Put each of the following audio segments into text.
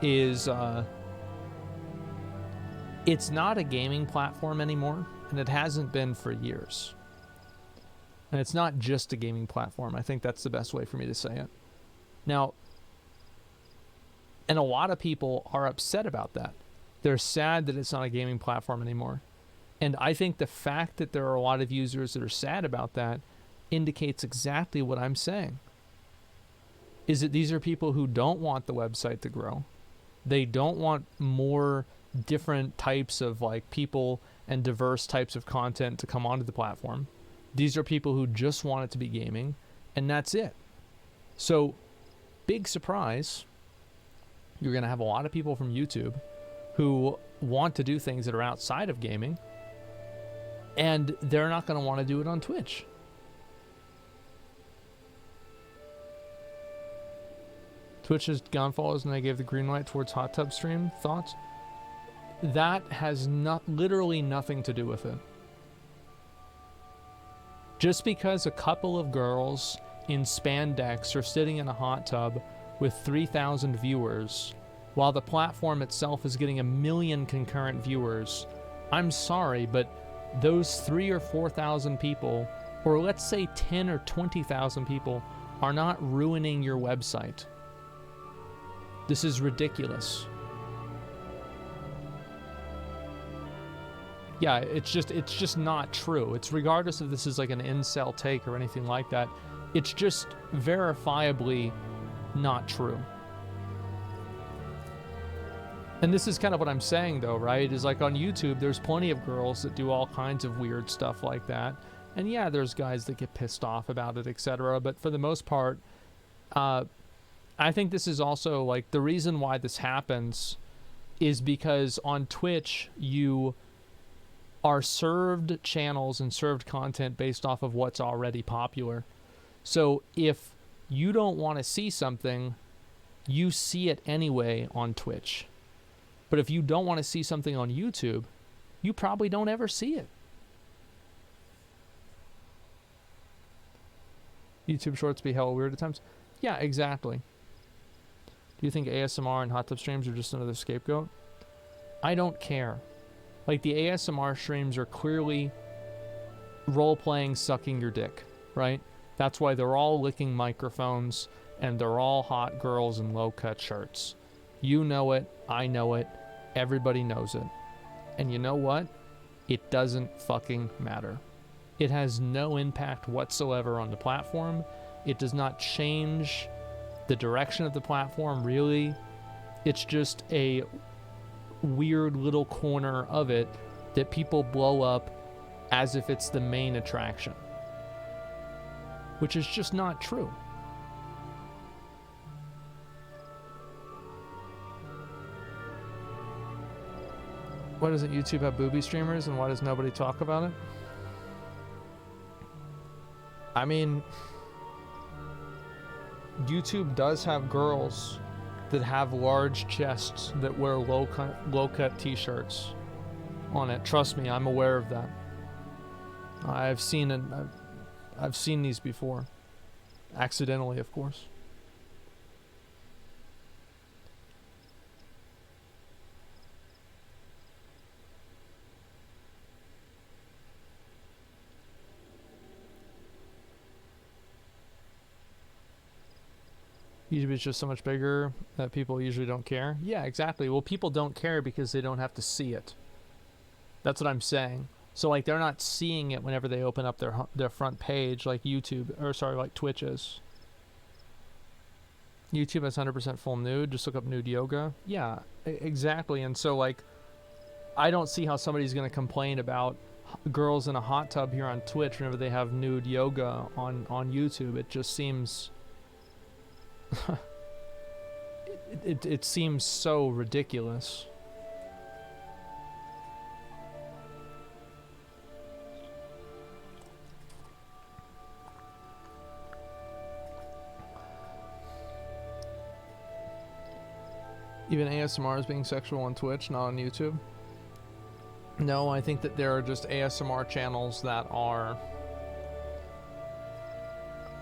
is it's not a gaming platform anymore, and it hasn't been for years. And it's not just a gaming platform. I think that's the best way for me to say it. Now, and a lot of people are upset about that. They're sad that it's not a gaming platform anymore. And I think the fact that there are a lot of users that are sad about that indicates exactly what I'm saying. Is that these are people who don't want the website to grow. They don't want more different types of like people and diverse types of content to come onto the platform. These are people who just want it to be gaming, and that's it. So, big surprise, you're going to have a lot of people from YouTube who want to do things that are outside of gaming, and they're not going to want to do it on Twitch. Twitch has gone follows and they gave the green light towards hot tub stream. Thoughts? That has literally nothing to do with it. Just because a couple of girls in spandex are sitting in a hot tub with 3,000 viewers, while the platform itself is getting 1 million concurrent viewers, I'm sorry, but those 3,000 or 4,000 people, or let's say 10 or 20,000 people, are not ruining your website. This is ridiculous. Yeah, it's just not true. It's regardless if this is like an incel take or anything like that. It's just verifiably not true. And this is kind of what I'm saying though, right? Is like on YouTube, there's plenty of girls that do all kinds of weird stuff like that. And yeah, there's guys that get pissed off about it, etc. But for the most part, I think this is also like the reason why this happens is because on Twitch, you are served channels and served content based off of what's already popular. So if you don't want to see something, you see it anyway on Twitch. But if you don't want to see something on YouTube, you probably don't ever see it. YouTube shorts be hella weird at times. Yeah, exactly. Do you think ASMR and hot tub streams are just another scapegoat? I don't care. Like, the ASMR streams are clearly role-playing sucking your dick, right? That's why they're all licking microphones, and they're all hot girls in low-cut shirts. You know it, I know it, everybody knows it. And you know what? It doesn't fucking matter. It has no impact whatsoever on the platform. It does not change the direction of the platform, really. It's just a weird little corner of it that people blow up as if it's the main attraction, which is just not true. Why doesn't YouTube have booby streamers and why does nobody talk about it? I mean, YouTube does have girls that have large chests that wear low-cut t-shirts on it. Trust me, I'm aware of that. I've seen these before. Accidentally, of course. YouTube is just so much bigger that people usually don't care. Yeah, exactly. Well, people don't care because they don't have to see it. That's what I'm saying. So, like, they're not seeing it whenever they open up their front page, like YouTube, or sorry, like Twitch is. YouTube has 100% full nude. Just look up nude yoga. Yeah, exactly. And so, like, I don't see how somebody's going to complain about girls in a hot tub here on Twitch whenever they have nude yoga on YouTube. It just seems... it seems so ridiculous. Even ASMR is being sexual on Twitch, not on YouTube. No, I think that there are just ASMR channels that are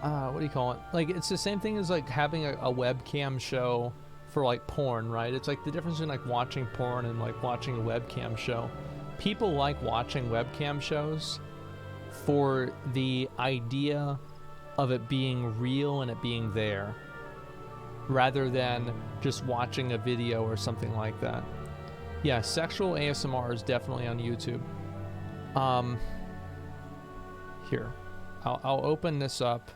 what do you call it? Like, it's the same thing as like having a webcam show for like porn, right? It's like the difference between like watching porn and like watching a webcam show. People like watching webcam shows for the idea of it being real and it being there, rather than just watching a video or something like that. Yeah, sexual ASMR is definitely on YouTube. Here, I'll open this up.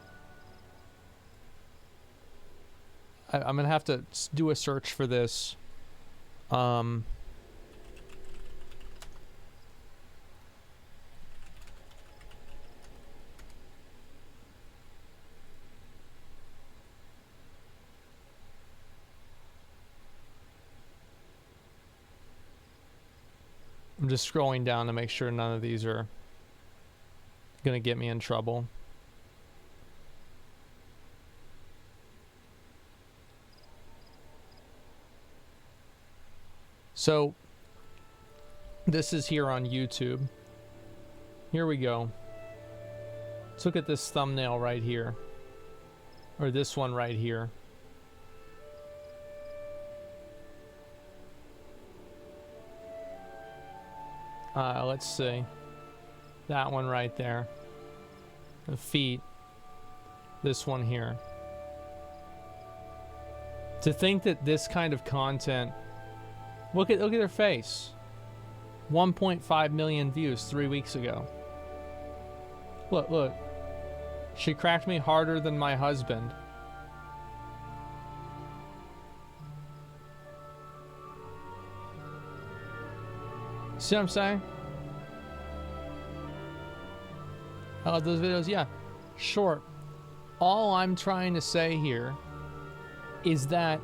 I'm gonna have to do a search for this. I'm just scrolling down to make sure none of these are gonna get me in trouble. So this is here on YouTube. Here we go. Let's look at this thumbnail right here, or this one right here. Let's see. That one right there. The feet. This one here. To think that this kind of content, look at their face. 1.5 million views 3 weeks ago. Look. She cracked me harder than my husband. See what I'm saying? I love those videos. Yeah, sure. All I'm trying to say here is that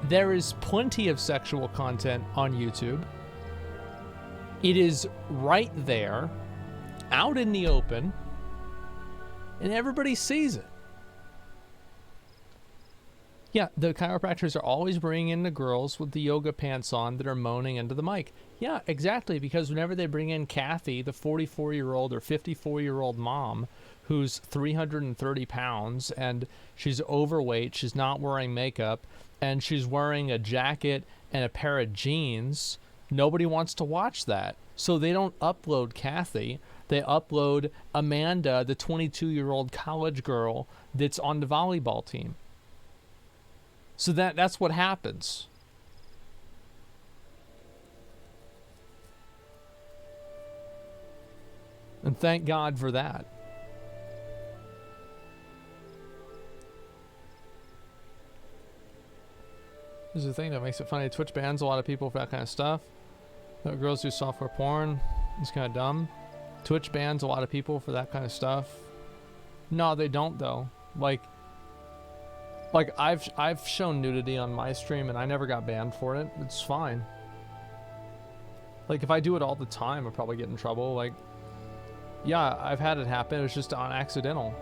there is plenty of sexual content on YouTube. It is right there, out in the open, and everybody sees it. Yeah, the chiropractors are always bringing in the girls with the yoga pants on that are moaning into the mic. Yeah, exactly, because whenever they bring in Kathy, the 44-year-old or 54-year-old mom who's 330 pounds and she's overweight, she's not wearing makeup, and she's wearing a jacket and a pair of jeans, nobody wants to watch that. So they don't upload Kathy. They upload Amanda, the 22-year-old college girl that's on the volleyball team. So that's what happens. And thank God for that. This is the thing that makes it funny. Twitch bans a lot of people for that kind of stuff. Girls do software porn. It's kind of dumb. Twitch bans a lot of people for that kind of stuff. No, they don't though. Like I've shown nudity on my stream and I never got banned for it. It's fine. Like if I do it all the time, I'll probably get in trouble. Like, yeah, I've had it happen. It was just on accidental.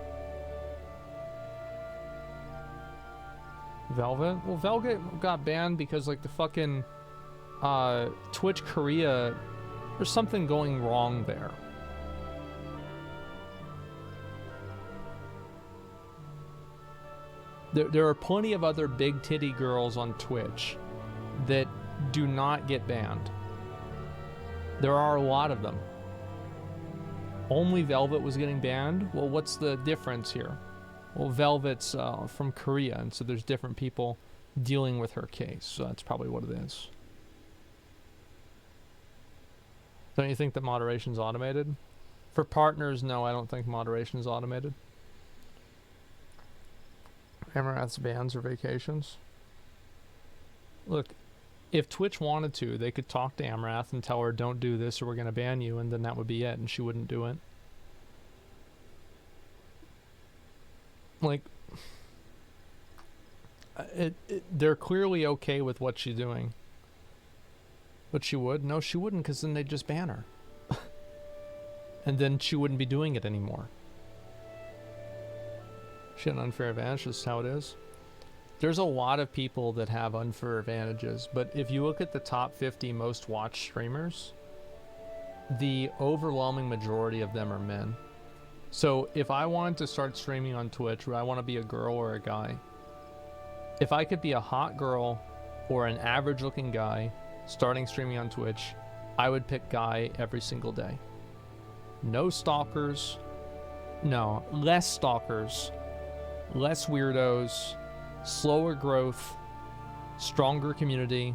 Velvet? Well, Velvet got banned because like the fucking Twitch Korea, there's something going wrong there. There are plenty of other big titty girls on Twitch that do not get banned. There are a lot of them. Only Velvet was getting banned? Well, what's the difference here? Well, Velvet's from Korea, and so there's different people dealing with her case, so that's probably what it is. Don't you think that moderation's automated? For partners, no, I don't think moderation's automated. Amarath's bans or vacations. Look, if Twitch wanted to, they could talk to Amarath and tell her, don't do this or we're going to ban you, and then that would be it, and she wouldn't do it. Like, they're clearly okay with what she's doing. But she would? No, she wouldn't, because then they'd just ban her. And then she wouldn't be doing it anymore. She had an unfair advantage, this is how it is. There's a lot of people that have unfair advantages, but if you look at the top 50 most watched streamers, the overwhelming majority of them are men. So if I wanted to start streaming on Twitch, would I want to be a girl or a guy? If I could be a hot girl or an average looking guy starting streaming on Twitch, I would pick guy every single day. No stalkers. No, less stalkers, less weirdos, slower growth, stronger community.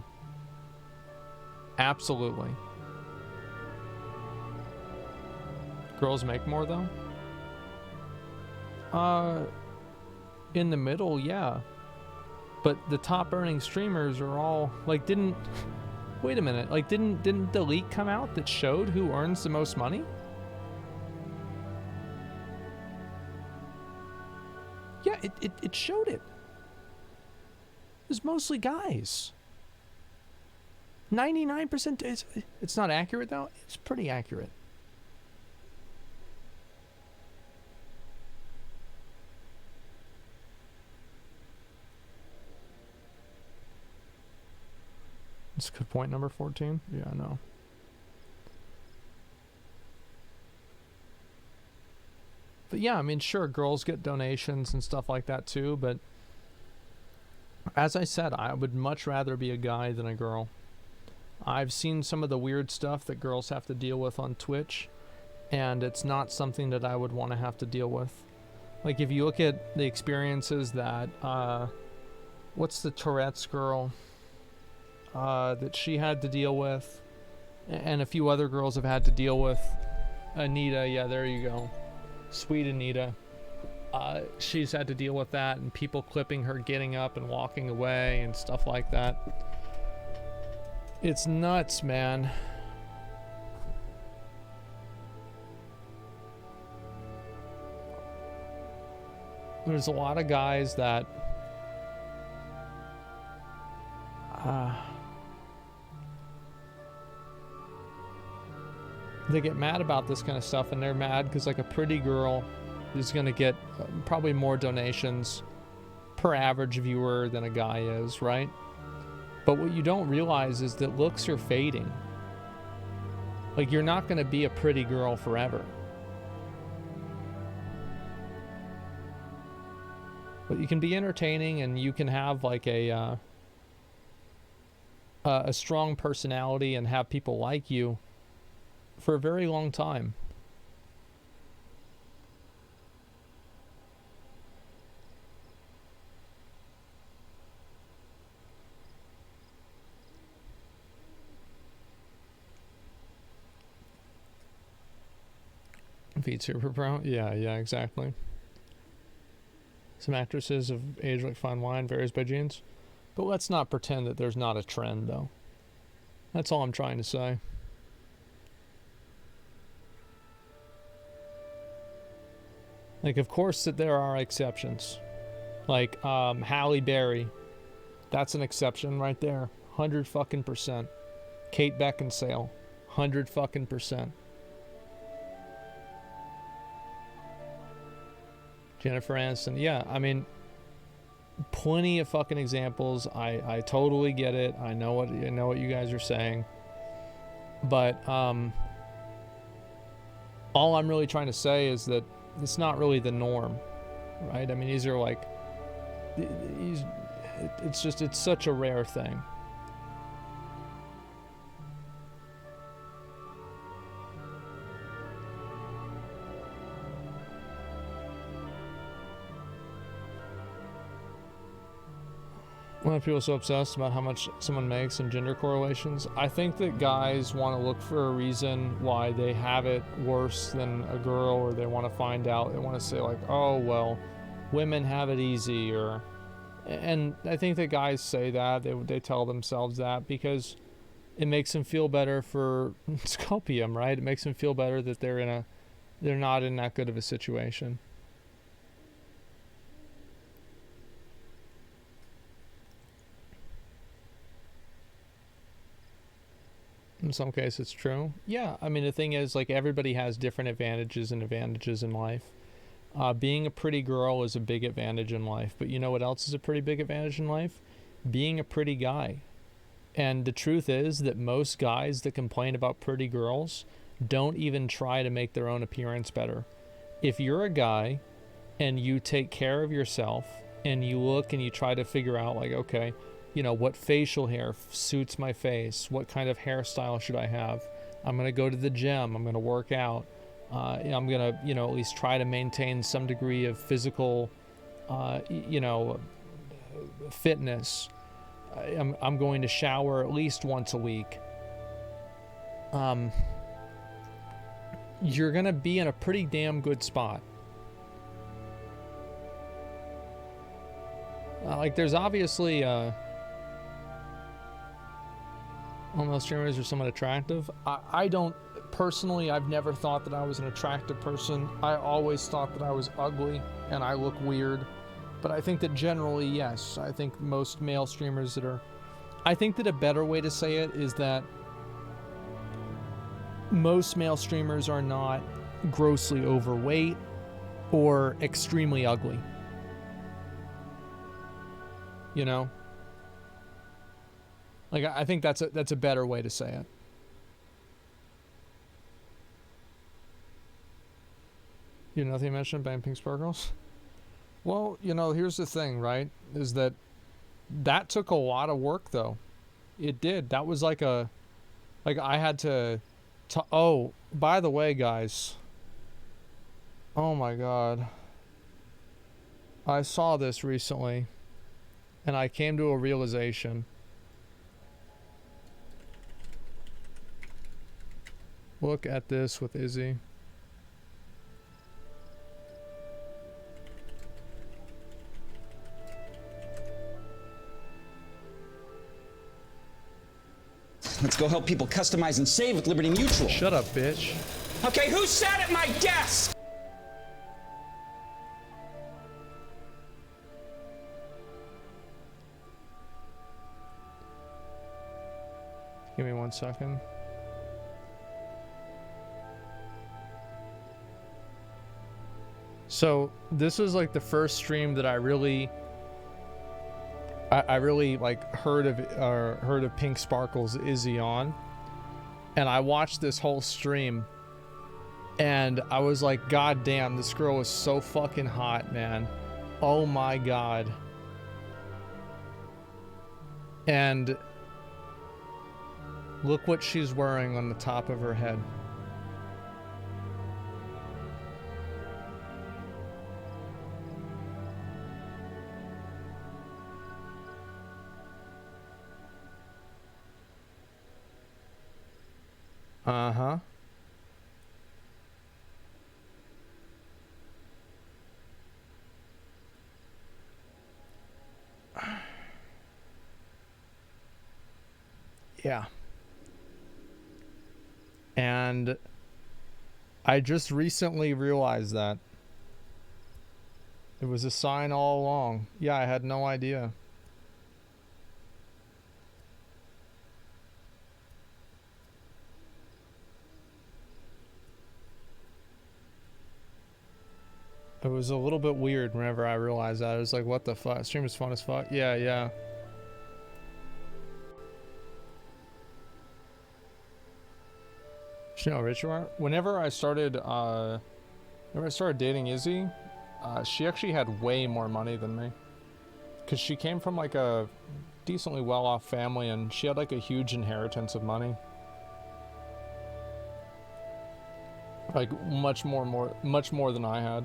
Absolutely. Girls make more though? In the middle, yeah. But the top earning streamers are all like, wait a minute, like didn't the leak come out that showed who earns the most money? Yeah, it showed it. It was mostly guys. 99%. It's not accurate though. It's pretty accurate. That's a good point, number 14. Yeah, I know. But yeah, I mean, sure, girls get donations and stuff like that too, but as I said, I would much rather be a guy than a girl. I've seen some of the weird stuff that girls have to deal with on Twitch, and it's not something that I would want to have to deal with. Like, if you look at the experiences that, what's the Tourette's girl that she had to deal with, and a few other girls have had to deal with. Anita, yeah, there you go. Sweet Anita. She's had to deal with that, and people clipping her getting up and walking away and stuff like that. It's nuts, man. There's a lot of guys that they get mad about this kind of stuff, and they're mad because like a pretty girl is going to get probably more donations per average viewer than a guy is, right? But what you don't realize is that looks are fading. Like, you're not going to be a pretty girl forever. But you can be entertaining, and you can have like a strong personality and have people like you for a very long time. Feed Super Pro? Yeah, exactly. Some actresses of age like fine wine varies by genes. But let's not pretend that there's not a trend, though. That's all I'm trying to say. Like, of course that there are exceptions. Like, Halle Berry. That's an exception right there. 100% Kate Beckinsale. 100%. Jennifer Aniston. Yeah, I mean, plenty of fucking examples. I totally get it. I know what you guys are saying. But all I'm really trying to say is that it's not really the norm, right? I mean, these are like, it's such a rare thing. Why are people so obsessed about how much someone makes and gender correlations? I think that guys want to look for a reason why they have it worse than a girl, or they want to find out. They want to say like, oh, well, women have it easy, and I think that guys say that, they tell themselves that because it makes them feel better for Scopium, right? It makes them feel better that they're not in that good of a situation. In some cases, it's true. Yeah, I mean, the thing is, like, everybody has different advantages in life. Being a pretty girl is a big advantage in life, but you know what else is a pretty big advantage in life? Being a pretty guy. And the truth is that most guys that complain about pretty girls don't even try to make their own appearance better. If you're a guy and you take care of yourself and you look and you try to figure out, like, okay, you know, what facial hair suits my face, what kind of hairstyle should I have. I'm going to go to the gym, I'm going to work out, I'm going to, you know, at least try to maintain some degree of physical, you know, fitness. I'm going to shower at least once a week. You're going to be in a pretty damn good spot. Like, there's obviously, almost streamers are somewhat attractive. I don't, personally, I've never thought that I was an attractive person. I always thought that I was ugly and I look weird. But I think that generally, yes. I think most male streamers that are... I think that a better way to say it is that most male streamers are not grossly overweight or extremely ugly. You know? Like, I think that's a better way to say it. You know, nothing mentioned about pink sparkles? Well, you know, here's the thing, right? Is that took a lot of work, though. It did. That was like a... Like, I had to... Oh, by the way, guys. Oh my god. I saw this recently. And I came to a realization. Look at this with Izzy. Let's go help people customize and save with Liberty Mutual. Shut up, bitch. Okay, who sat at my desk? Give me 1 second. So this was like the first stream that I really like heard of Pink Sparkle's Izzy on, and I watched this whole stream and I was like, god damn, this girl is so fucking hot, man. Oh my god. And look what she's wearing on the top of her head. Uh-huh. Yeah. And I just recently realized that it was a sign all along. Yeah, I had no idea. It was a little bit weird whenever I realized that. It was like, what the fuck? Stream is fun as fuck. Yeah, yeah. You know, Richard, whenever I started dating Izzy, she actually had way more money than me. Because she came from like a decently well-off family and she had like a huge inheritance of money. Like much more than I had.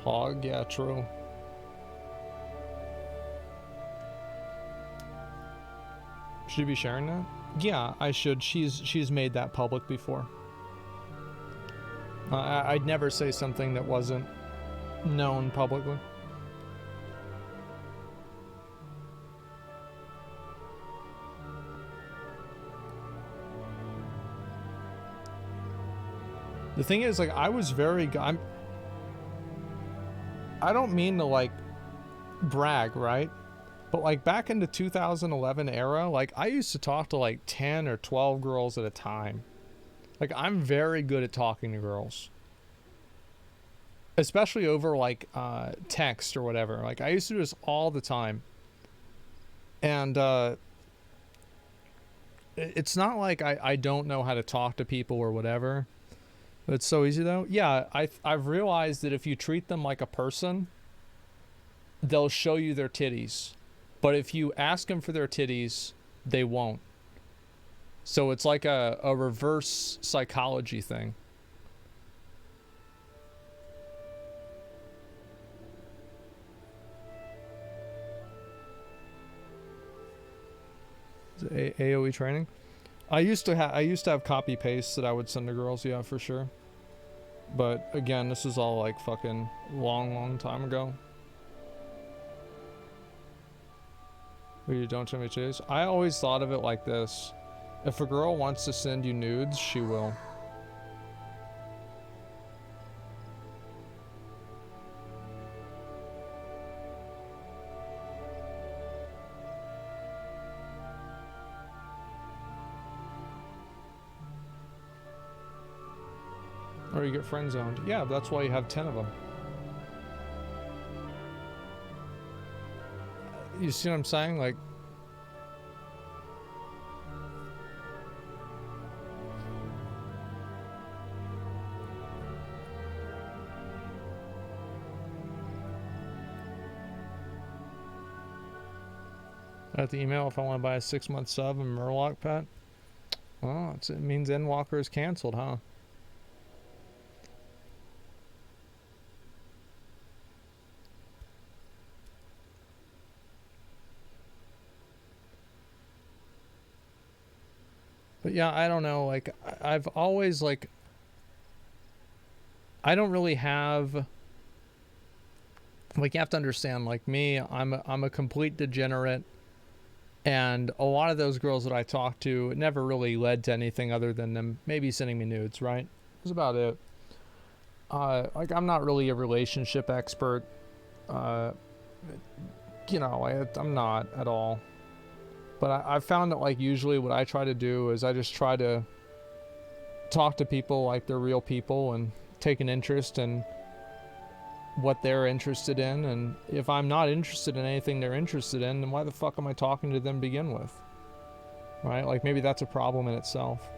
Hog, yeah, true. Should you be sharing that? Yeah, I should. She's made that public before. I'd never say something that wasn't known publicly. The thing is, like, I was very... I don't mean to, like, brag, right? But, like, back in the 2011 era, like, I used to talk to, like, 10 or 12 girls at a time. Like, I'm very good at talking to girls. Especially over, like, text or whatever. Like, I used to do this all the time. And, it's not like I don't know how to talk to people or whatever. But it's so easy, though. Yeah, I've realized that if you treat them like a person... they'll show you their titties. But if you ask them for their titties, they won't. So it's like a reverse psychology thing. AOE training. I used to have copy paste that I would send to girls, yeah, for sure. But again, this is all like fucking long time ago. You don't show me titties. I always thought of it like this: if a girl wants to send you nudes, she will. Or you get friend zoned. Yeah, that's why you have 10 of them. You see what I'm saying? Like, I have to email if I want to buy a 6-month sub and Murloc pet. Oh, it means Endwalker is canceled, huh? But yeah, I don't know, like, I've always, like, I don't really have, like, you have to understand, like, me, I'm a complete degenerate, and a lot of those girls that I talked to, it never really led to anything other than them maybe sending me nudes, right? That's about it. Like, I'm not really a relationship expert, you know, I'm not at all. But I've found that, like, usually what I try to do is I just try to talk to people like they're real people and take an interest in what they're interested in. And if I'm not interested in anything they're interested in, then why the fuck am I talking to them to begin with? Right? Like, maybe that's a problem in itself.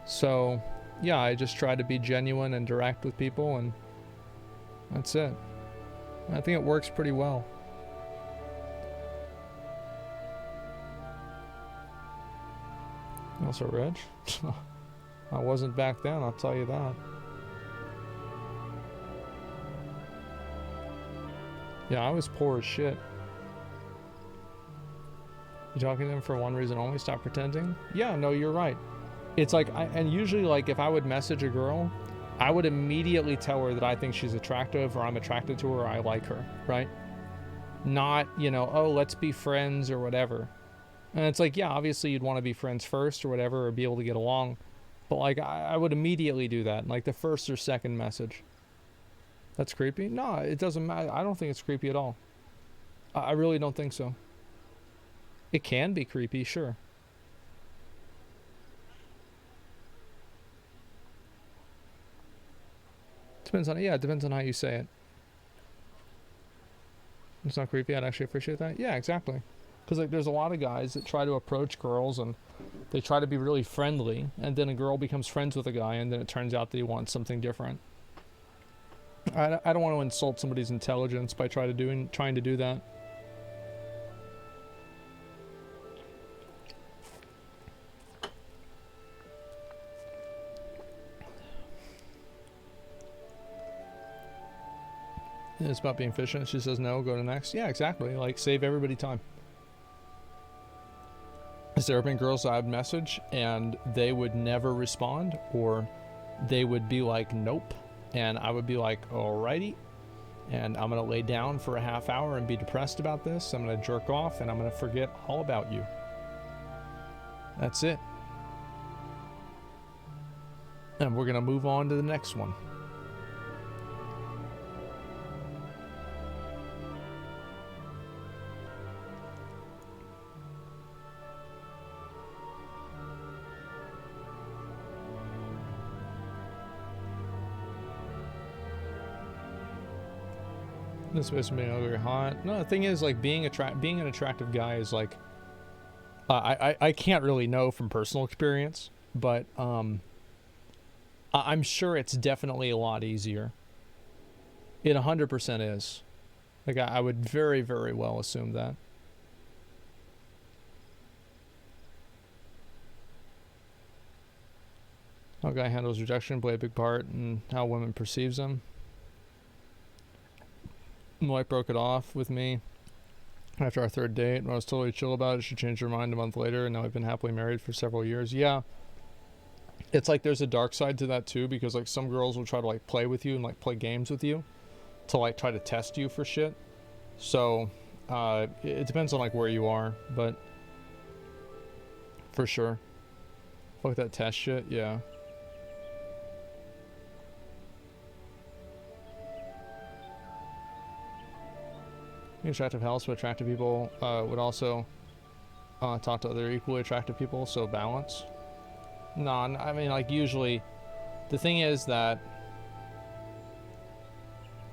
So, yeah, I just try to be genuine and direct with people, and that's it. I think it works pretty well. Also rich? I wasn't back then, I'll tell you that. Yeah, I was poor as shit. You talking to them for one reason only? Stop pretending? Yeah, no, you're right. It's like, and usually, like, if I would message a girl, I would immediately tell her that I think she's attractive, or I'm attracted to her, or I like her, right? Not, you know, oh, let's be friends or whatever. And it's like, yeah, obviously you'd want to be friends first or whatever, or be able to get along. But, like, I would immediately do that, like the first or second message. That's creepy? No, it doesn't matter. I don't think it's creepy at all. I really don't think so. It can be creepy, sure. Depends on, yeah, it depends on how you say it. It's not creepy, I'd actually appreciate that. Yeah, exactly. Because, like, there's a lot of guys that try to approach girls and they try to be really friendly, and then a girl becomes friends with a guy, and then it turns out they want something different. I don't want to insult somebody's intelligence by trying to do that. It's about being efficient. She says no, go to next. Yeah, exactly. Like, save everybody time. Has there been girls I'd message and they would never respond, or they would be like, nope, and I would be like, alrighty, and I'm gonna lay down for a half hour and be depressed about this. I'm gonna jerk off and I'm gonna forget all about you. That's it. And we're gonna move on to the next one. This supposed to be ugly or hot. No, the thing is, like, being an attractive guy is like, I can't really know from personal experience, but I'm sure it's definitely a lot easier. It 100% is. Like, I would very, very well assume that. How a guy handles rejection play a big part in how women perceives him. My wife broke it off with me after our third date. When I was totally chill about it, she changed her mind a month later, and now we've been happily married for several years. Yeah. It's like there's a dark side to that too, because like some girls will try to like play with you and like play games with you to like try to test you for shit. So it depends on like where you are, but for sure. Fuck that test shit, yeah. Attractive house, but attractive people would also talk to other equally attractive people, so balance. No, I mean, like, usually, the thing is that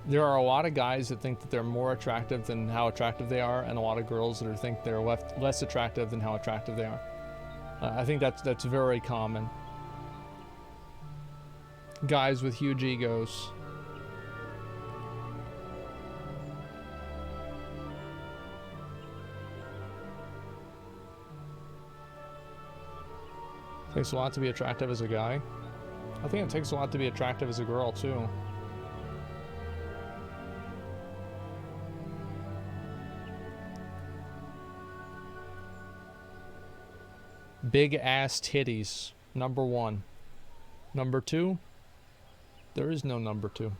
there are a lot of guys that think that they're more attractive than how attractive they are, and a lot of girls that think they're less attractive than how attractive they are. I think that's very common. Guys with huge egos. Takes a lot to be attractive as a guy. I think it takes a lot to be attractive as a girl too. Big ass titties, number 1. Number 2, there is no number 2.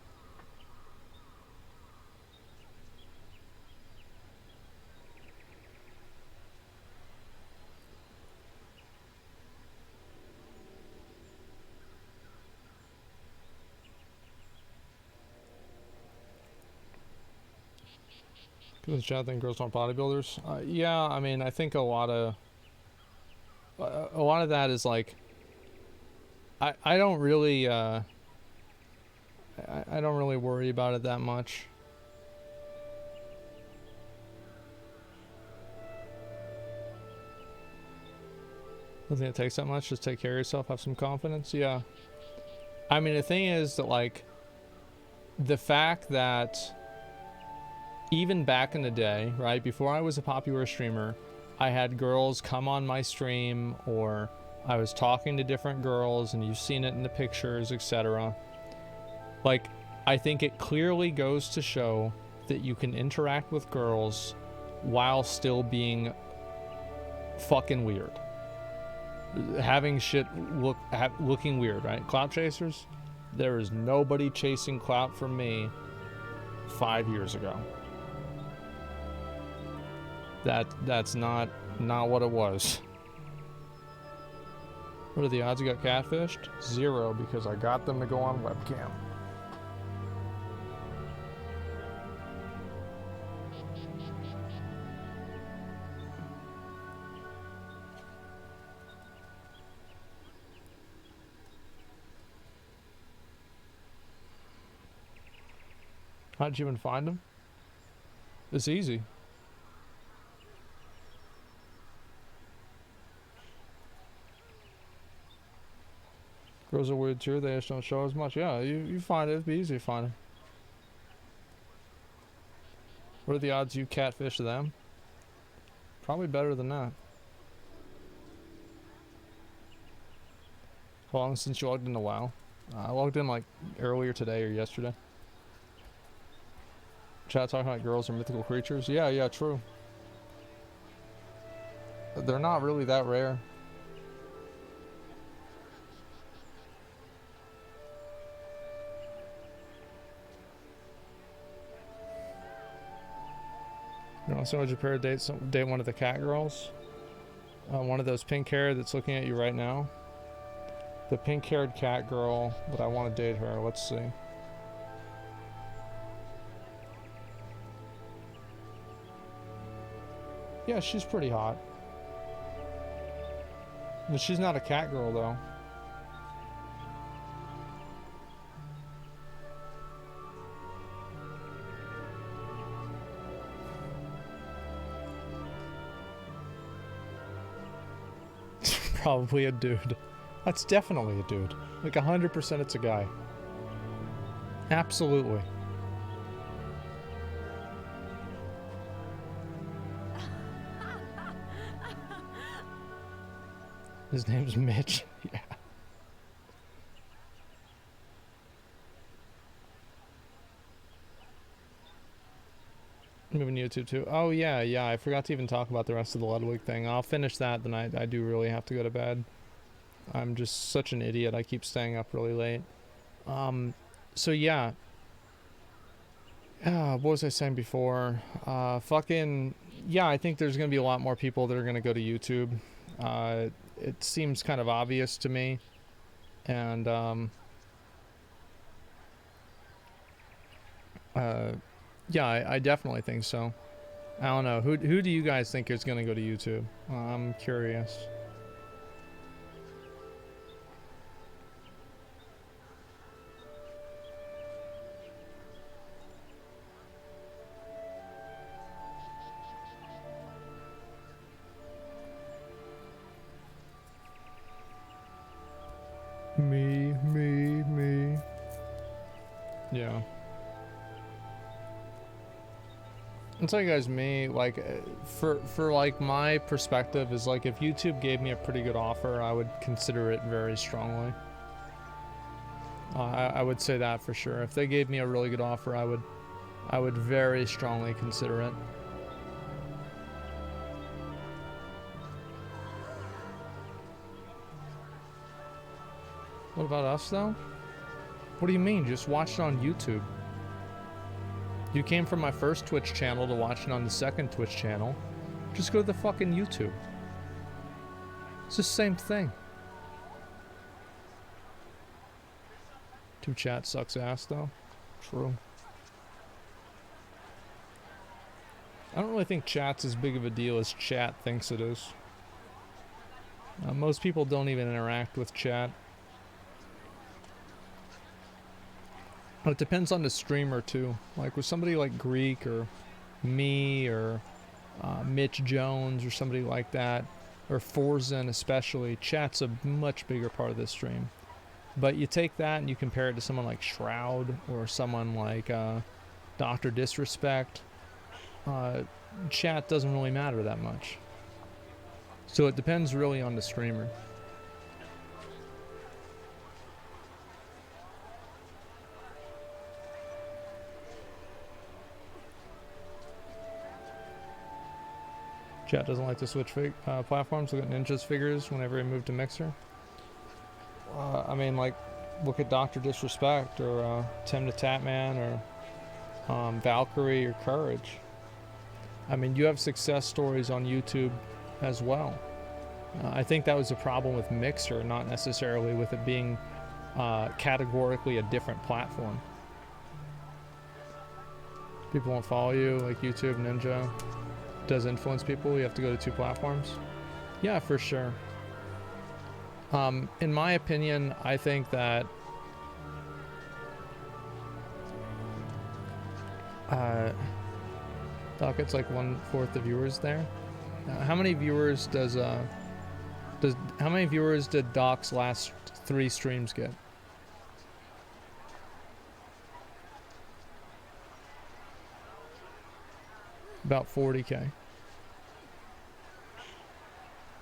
People chat think girls aren't bodybuilders. Yeah, I mean, I think a lot of that is like, I don't really I don't really worry about it that much. I don't think it takes that much. Just take care of yourself, have some confidence. Yeah. I mean, the thing is that, like, the fact that even back in the day, right, before I was a popular streamer, I had girls come on my stream, or I was talking to different girls, and you've seen it in the pictures, etc. Like, I think it clearly goes to show that you can interact with girls while still being fucking weird. Having shit looking weird, right? Clout chasers? There is nobody chasing clout from me 5 years ago. That's not what it was. What are the odds you got catfished? 0, because I got them to go on webcam. How'd you even find them? It's easy. Girls are weird too, they just don't show as much. Yeah, you find it, it'd be easy to find them. What are the odds you catfish them? Probably better than that. How long since you logged into WoW? I logged in like earlier today or yesterday. Chat talking about girls are mythical creatures. Yeah, true. They're not really that rare. You know, so would you pair date one of the cat girls? One of those pink hair that's looking at you right now. The pink haired cat girl, but I want to date her. Let's see. Yeah, she's pretty hot. But she's not a cat girl, though. Probably a dude. That's definitely a dude. Like 100% it's a guy. Absolutely. His name's Mitch. Yeah. Moving to YouTube too. Oh yeah, yeah. I forgot to even talk about the rest of the Ludwig thing. I'll finish that. Then I do really have to go to bed. I'm just such an idiot. I keep staying up really late. So yeah. What was I saying before? Fucking yeah. I think there's gonna be a lot more people that are gonna go to YouTube. It seems kind of obvious to me, and yeah, I definitely think so. I don't know. Who do you guys think is gonna go to YouTube? I'm curious. Me. Yeah. I'll tell you guys, like, for like my perspective is like, if YouTube gave me a pretty good offer, I would consider it very strongly. I would say that for sure. If they gave me a really good offer, I would very strongly consider it. What about us though? What do you mean? Just watch it on YouTube. You came from my first Twitch channel to watch it on the second Twitch channel. Just go to the fucking YouTube. It's the same thing. Chat sucks ass though. True. I don't really think chat's as big of a deal as chat thinks it is. Most people don't even interact with chat. It depends on the streamer too. Like with somebody like Greek or me or Mitch Jones or somebody like that, or Forzen especially, chat's a much bigger part of the stream. But you take that and you compare it to someone like Shroud or someone like Dr. Disrespect, chat doesn't really matter that much. So it depends really on the streamer. Chat doesn't like to switch platforms. Look at Ninja's figures whenever he moved to Mixer. I mean, like, look at Dr. Disrespect or Tim the Tatman or Valkyrie or Courage. I mean, you have success stories on YouTube as well. I think that was a problem with Mixer, not necessarily with it being categorically a different platform. People won't follow you, like YouTube, Ninja. Does influence people. You have to go to two platforms. Yeah, for sure. In my opinion, I think that Doc, it's like 1/4 the viewers there. How many viewers how many viewers did Doc's last 3 streams get? About 40K.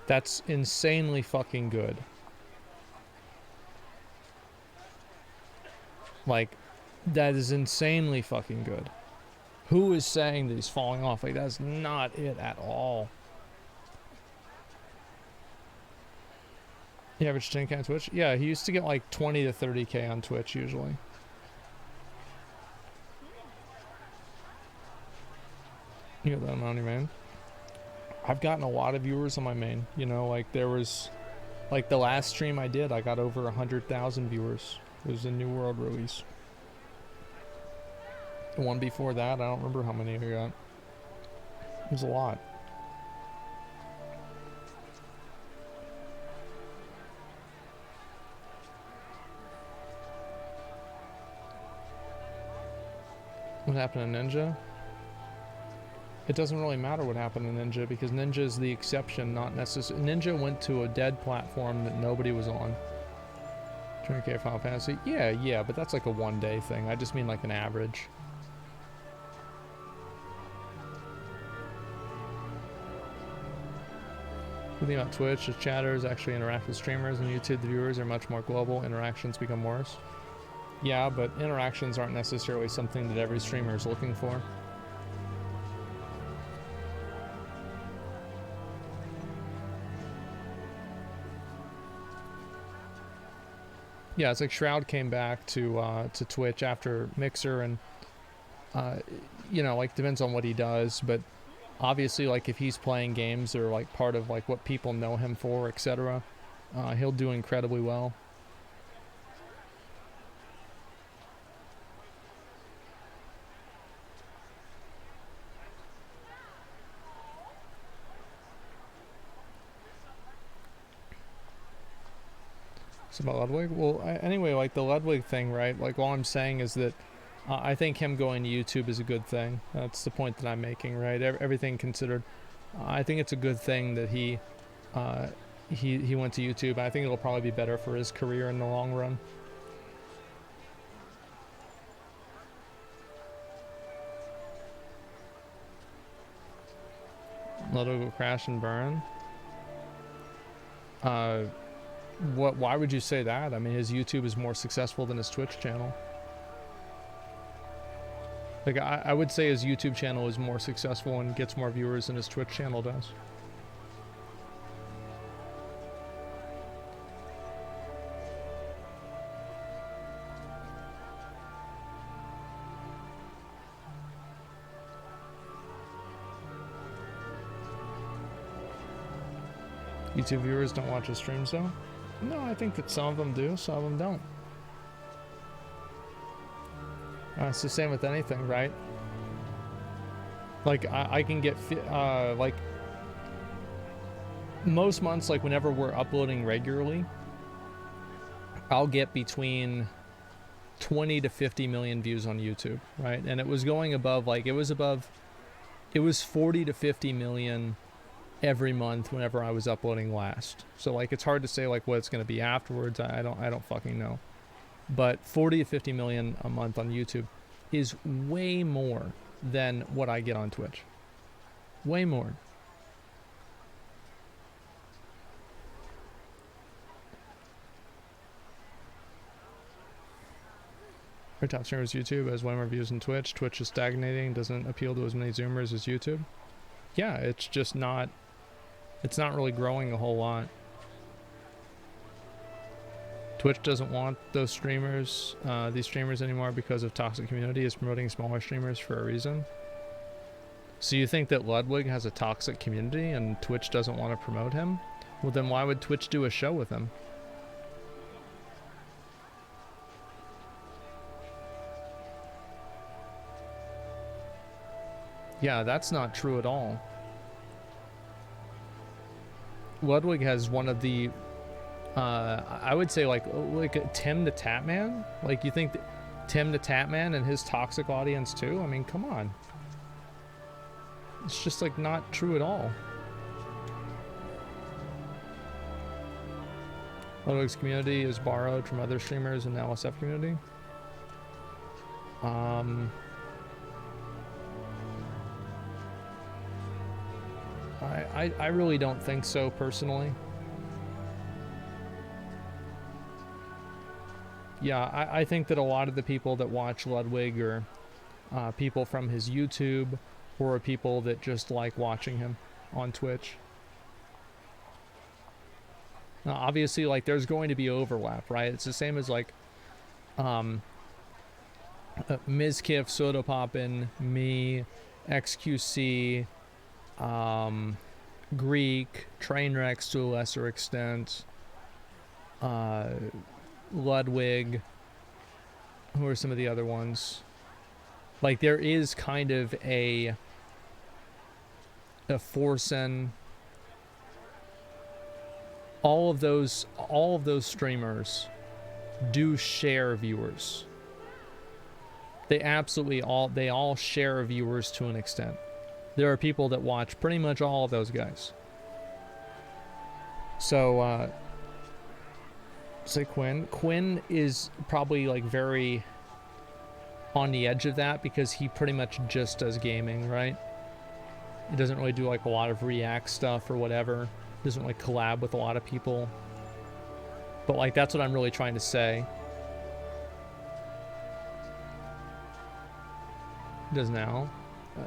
That's insanely fucking good. Like, that is insanely fucking good. Who is saying that he's falling off? Like, that's not it at all. The average 10K on Twitch? Yeah, he used to get like 20 to 30K on Twitch usually. You got that on your main? I've gotten a lot of viewers on my main. You know, like there was, like the last stream I did, I got over 100,000 viewers. It was a New World release. The one before that, I don't remember how many I got. It was a lot. What happened to Ninja? It doesn't really matter what happened to Ninja because Ninja is the exception, not necessarily. Ninja went to a dead platform that nobody was on. 20K Final Fantasy? Yeah, but that's like a one-day thing. I just mean like an average. The thing about Twitch is chatters actually interact with streamers, and YouTube the viewers are much more global. Interactions become worse. Yeah, but interactions aren't necessarily something that every streamer is looking for. Yeah, it's like Shroud came back to Twitch after Mixer, and you know, like, depends on what he does, but obviously, like, if he's playing games that are like part of like what people know him for, etc., he'll do incredibly well. It's about Ludwig. Well, anyway, like the Ludwig thing, right? Like, all I'm saying is that I think him going to YouTube is a good thing. That's the point that I'm making, right? Everything considered, I think it's a good thing that he went to YouTube. I think it'll probably be better for his career in the long run. Ludwig will crash and burn. Why would you say that? I mean, his YouTube is more successful than his Twitch channel. Like, I would say his YouTube channel is more successful and gets more viewers than his Twitch channel does. YouTube viewers don't watch his streams though? No, I think that some of them do, some of them don't. It's the same with anything, right? Like, I can get, like, most months, like, whenever we're uploading regularly, I'll get between 20 to 50 million views on YouTube, right? And it was going above, like, it was 40 to 50 million every month whenever I was uploading last. So, like, it's hard to say, like, what it's going to be afterwards. I don't fucking know. But 40 to 50 million a month on YouTube is way more than what I get on Twitch. Way more. Our top streamers YouTube has way more views than Twitch. Twitch is stagnating, doesn't appeal to as many Zoomers as YouTube. Yeah, it's just not, it's not really growing a whole lot. Twitch doesn't want those streamers, these streamers anymore because of toxic community. Is promoting smaller streamers for a reason. So you think that Ludwig has a toxic community and Twitch doesn't want to promote him? Well, then why would Twitch do a show with him? Yeah, that's not true at all. Ludwig has one of the I would say like Tim the Tatman. Like, you think that Tim the Tatman and his toxic audience too? I mean, come on. It's just like not true at all. Ludwig's community is borrowed from other streamers in the LSF community. I really don't think so personally. Yeah, I think that a lot of the people that watch Ludwig are people from his YouTube, or people that just like watching him on Twitch. Now, obviously, like, there's going to be overlap, right? It's the same as like Mizkif, Sodapoppin, me, XQC, Greek, Trainwrecks to a lesser extent, Ludwig. Who are some of the other ones? Like, there is kind of a Forsen. All of those streamers do share viewers. They all share viewers to an extent. There are people that watch pretty much all of those guys. So say Quinn. Quinn is probably like very on the edge of that because he pretty much just does gaming, right? He doesn't really do like a lot of React stuff or whatever. doesn't like collab with a lot of people. But like that's what I'm really trying to say. Does now.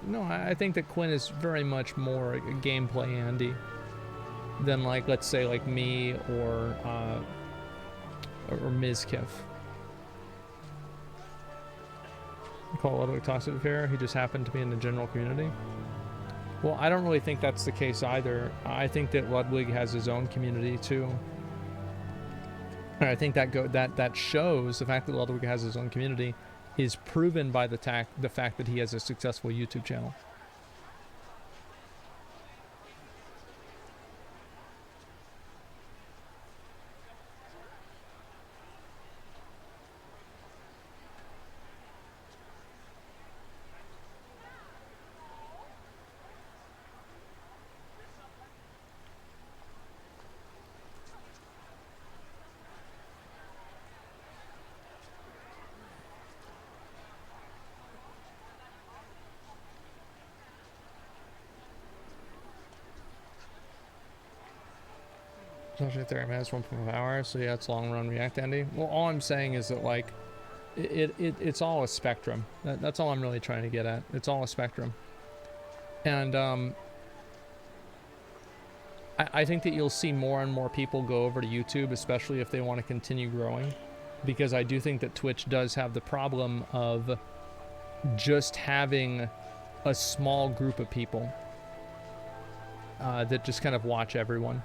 No, I think that Quinn is very much more a gameplay Andy than like, let's say, like me or Mizkif. Call Ludwig toxic fair. He just happened to be in the general community. Well, I don't really think that's the case either. I think that Ludwig has his own community too. And I think that shows the fact that Ludwig has his own community is proven by the fact that he has a successful YouTube channel. Ethereum has 1.5 hours, so yeah, it's long run React Andy. Well, all I'm saying is that like it's all a spectrum. That's all I'm really trying to get at. It's all a spectrum, and I think that you'll see more and more people go over to YouTube, especially if they want to continue growing, because I do think that Twitch does have the problem of just having a small group of people that just kind of watch everyone.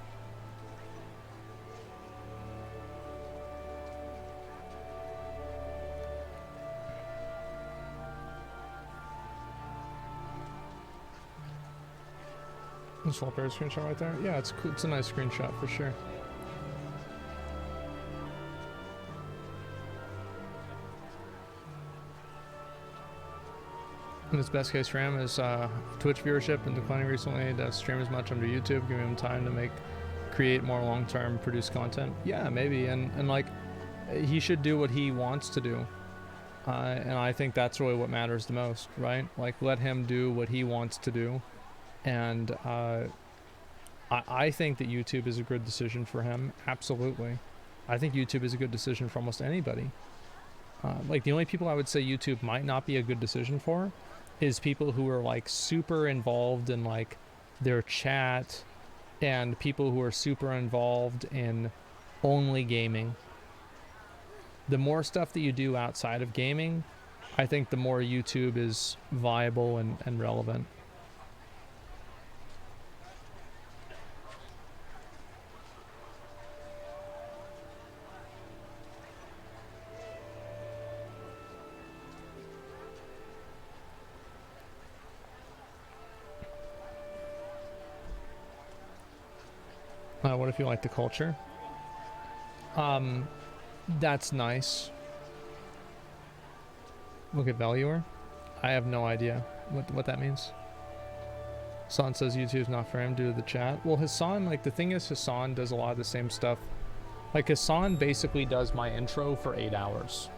Swap air screenshot right there. Yeah, it's cool. It's a nice screenshot for sure. And his best case for him is Twitch viewership and declining recently. Does stream as much under YouTube, giving him time to create more long-term produce content. Yeah, maybe. And like, he should do what he wants to do. And I think that's really what matters the most, right? Like, let him do what he wants to do. And I think that YouTube is a good decision for him. Absolutely. I think YouTube is a good decision for almost anybody. Like, the only people I would say YouTube might not be a good decision for is people who are like super involved in like their chat, and people who are super involved in only gaming. The more stuff that you do outside of gaming, I think the more YouTube is viable and relevant. What if you like the culture? That's nice. Look at valuer. I have no idea what that means. Hassan says YouTube's not for him due to the chat. Well, Hassan, like, the thing is, Hassan does a lot of the same stuff. Like, Hassan basically does my intro for 8 hours.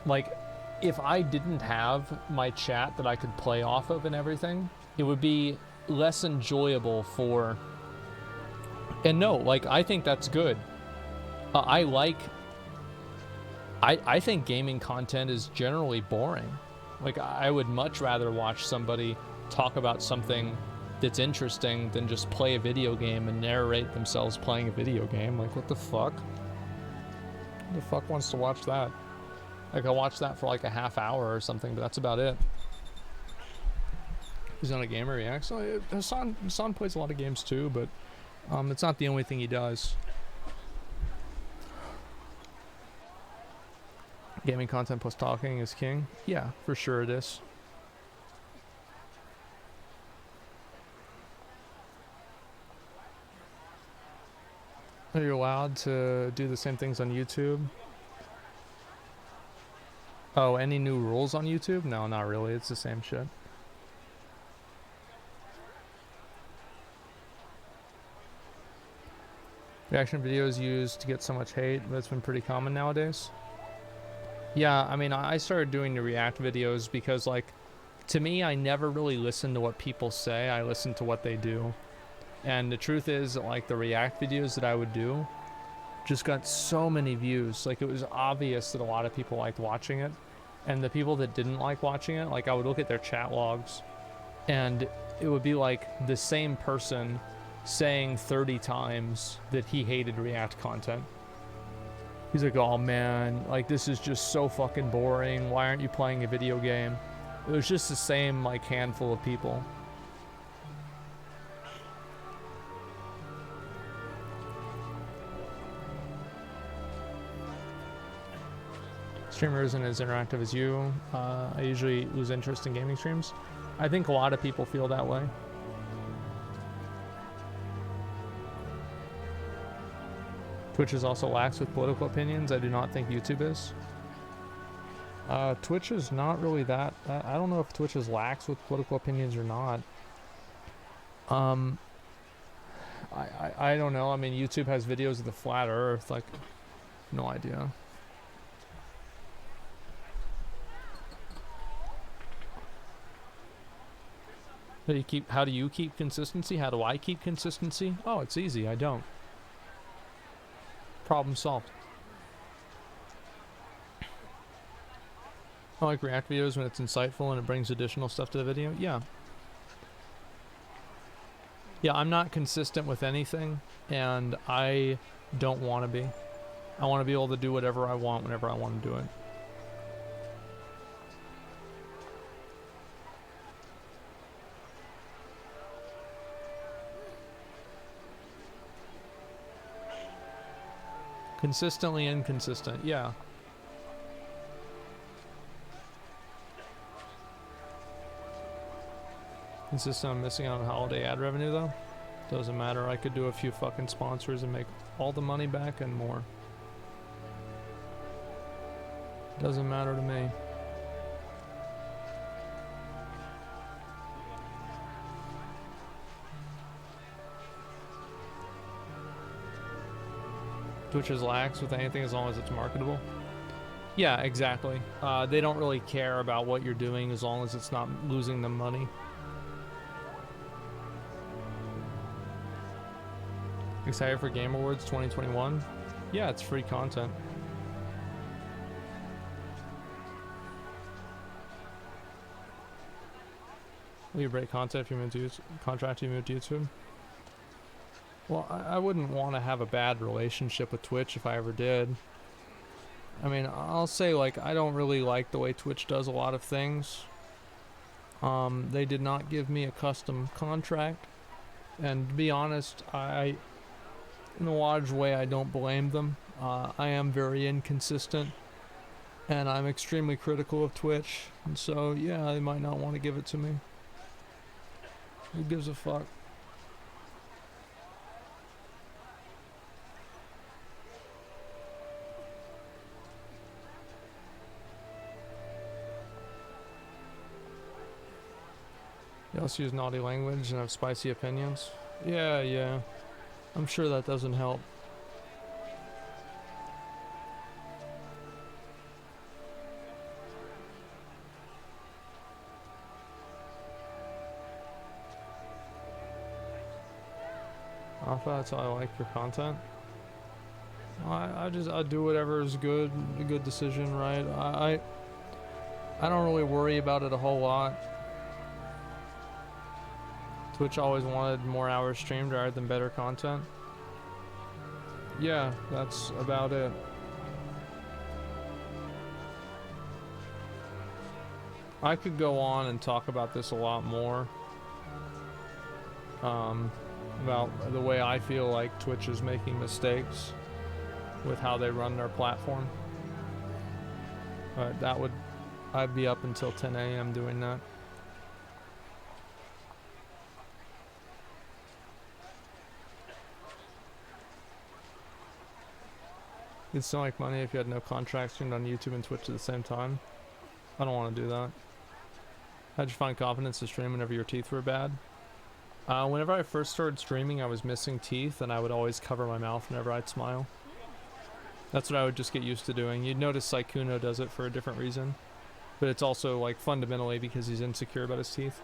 Like, if I didn't have my chat that I could play off of and everything, it would be less enjoyable for... And no, like, I think that's good. I think gaming content is generally boring. Like, I would much rather watch somebody talk about something that's interesting than just play a video game and narrate themselves playing a video game. Like, what the fuck? Who the fuck wants to watch that? Like, I'll watch that for like a half hour or something, but that's about it. He's not a gamer, he acts. So, Hassan plays a lot of games too, but it's not the only thing he does. Gaming content plus talking is king. Yeah, for sure it is. Are you allowed to do the same things on YouTube? Oh, any new rules on YouTube? No, not really. It's the same shit. Reaction videos used to get so much hate, but it's been pretty common nowadays. Yeah, I mean, I started doing the React videos because, like, to me, I never really listen to what people say. I listen to what they do. And the truth is, like, the React videos that I would do just got so many views. Like, it was obvious that a lot of people liked watching it. And the people that didn't like watching it, like, I would look at their chat logs, and it would be like the same person saying 30 times that he hated React content. He's like, oh man, like, this is just so fucking boring. Why aren't you playing a video game? It was just the same, like, handful of people. Streamer isn't as interactive as you. I usually lose interest in gaming streams. I think a lot of people feel that way. Twitch is also lax with political opinions. I do not think YouTube is. Twitch is not really that. I don't know if Twitch is lax with political opinions or not. I don't know. I mean, YouTube has videos of the flat Earth. Like, no idea. How do you keep consistency? How do I keep consistency? Oh, it's easy. I don't. Problem solved. I like React videos when it's insightful and it brings additional stuff to the video. Yeah. Yeah, I'm not consistent with anything, and I don't want to be. I want to be able to do whatever I want whenever I want to do it. Consistently inconsistent, yeah. Consistent on missing out on holiday ad revenue though? Doesn't matter, I could do a few fucking sponsors and make all the money back and more. Doesn't matter to me. Twitch is lax with anything as long as it's marketable. Yeah, exactly. They don't really care about what you're doing as long as it's not losing them money. Excited for Game Awards 2021? Yeah, it's free content. Will you break content if you move to contract you move to YouTube? Well, I wouldn't want to have a bad relationship with Twitch if I ever did. I mean, I'll say, like, I don't really like the way Twitch does a lot of things. They did not give me a custom contract. And to be honest, in a large way, I don't blame them. I am very inconsistent. And I'm extremely critical of Twitch. And so, yeah, they might not want to give it to me. Who gives a fuck? You also use naughty language and have spicy opinions. Yeah. I'm sure that doesn't help. Alpha, that's how I like your content. I do whatever is good, a good decision, right? I don't really worry about it a whole lot. Twitch always wanted more hours streamed rather than better content. Yeah, that's about it. I could go on and talk about this a lot more. About the way I feel like Twitch is making mistakes with how they run their platform. But I'd be up until 10 a.m. doing that. You'd still make money if you had no contract streamed on YouTube and Twitch at the same time. I don't want to do that. How'd you find confidence to stream whenever your teeth were bad? Whenever I first started streaming, I was missing teeth, and I would always cover my mouth whenever I'd smile. That's what I would just get used to doing. You'd notice Saikuno does it for a different reason. But it's also, like, fundamentally because he's insecure about his teeth.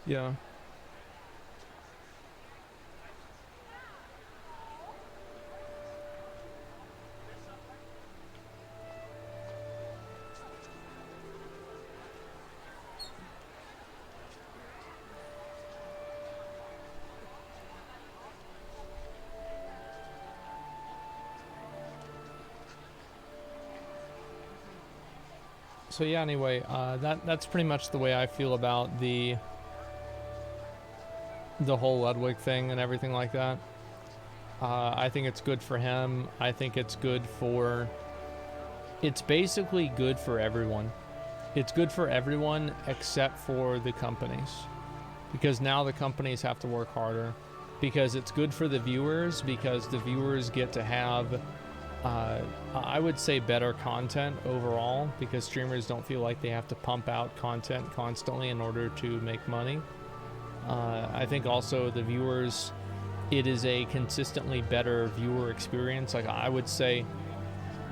Yeah. So yeah, anyway, that's pretty much the way I feel about the whole Ludwig thing and everything like that. I think it's good for him. I think it's good for... It's basically good for everyone. It's good for everyone except for the companies. Because now the companies have to work harder. Because it's good for the viewers, because the viewers get to have, I would say, better content overall, because streamers don't feel like they have to pump out content constantly in order to make money. I think also the viewers, it is a consistently better viewer experience. Like, I would say